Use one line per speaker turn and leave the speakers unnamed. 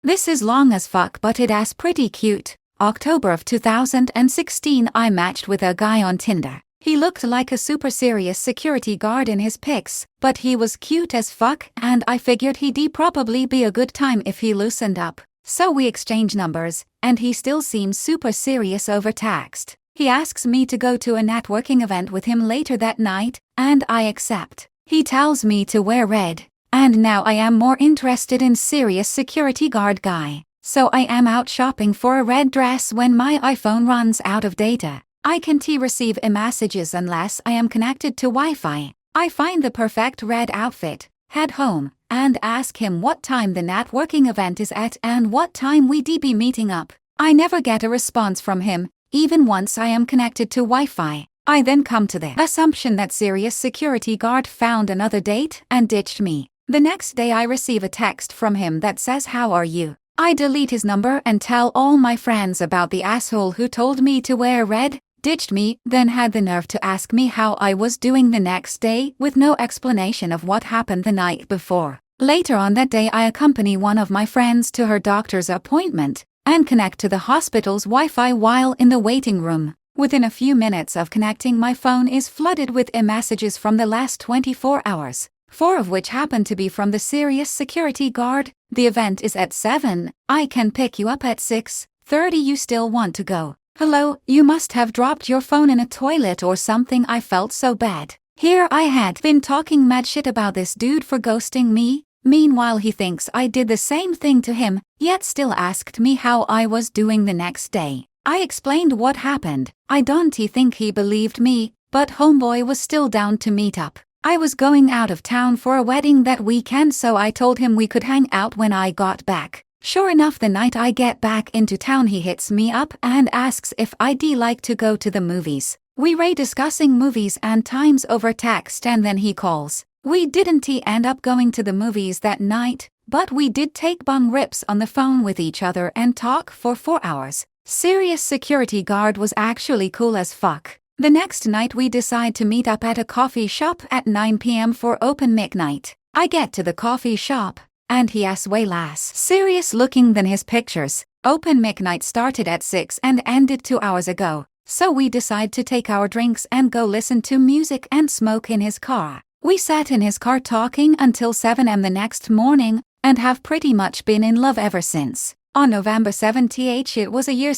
This is long as fuck but it as pretty cute. October of 2016 I matched with a guy on Tinder. He looked like a super serious security guard in his pics, but he was cute as fuck and I figured he'd probably be a good time if he loosened up. So we exchange numbers, and he still seems super serious over text. He asks me to go to a networking event with him later that night, and I accept. He tells me to wear red, and now I am more interested in serious security guard guy. So I am out shopping for a red dress when my iPhone runs out of data. I can't receive messages unless I am connected to Wi-Fi. I find the perfect red outfit, head home, and ask him what time the networking event is at and what time we'd be meeting up. I never get a response from him, even once I am connected to Wi-Fi. I then come to the assumption that serious security guard found another date and ditched me. The next day I receive a text from him that says, "How are you?" I delete his number and tell all my friends about the asshole who told me to wear red, ditched me, then had the nerve to ask me how I was doing the next day with no explanation of what happened the night before. Later on that day I accompany one of my friends to her doctor's appointment and connect to the hospital's Wi-Fi while in the waiting room. Within a few minutes of connecting, my phone is flooded with messages from the last 24 hours, 4 of which happen to be from the serious security guard. The event is at 7, I can pick you up at 6:30, you still want to go? Hello, you must have dropped your phone in a toilet or something. I felt so bad. Here I had been talking mad shit about this dude for ghosting me. Meanwhile he thinks I did the same thing to him, yet still asked me how I was doing the next day. I explained what happened. I don't think he believed me, but homeboy was still down to meet up. I was going out of town for a wedding that weekend, so I told him we could hang out when I got back. Sure enough, the night I get back into town he hits me up and asks if I'd like to go to the movies. We were discussing movies and times over text and then he calls. We didn't end up going to the movies that night, but we did take bum rips on the phone with each other and talk for 4 hours. Serious security guard was actually cool as fuck. The next night we decide to meet up at a coffee shop at 9 p.m. for open mic night. I get to the coffee shop, and he is way less serious looking than his pictures. Open mic night started at 6 and ended 2 hours ago, so we decide to take our drinks and go listen to music and smoke in his car. We sat in his car talking until 7 a.m. the next morning, and have pretty much been in love ever since. On November 17th, it was a year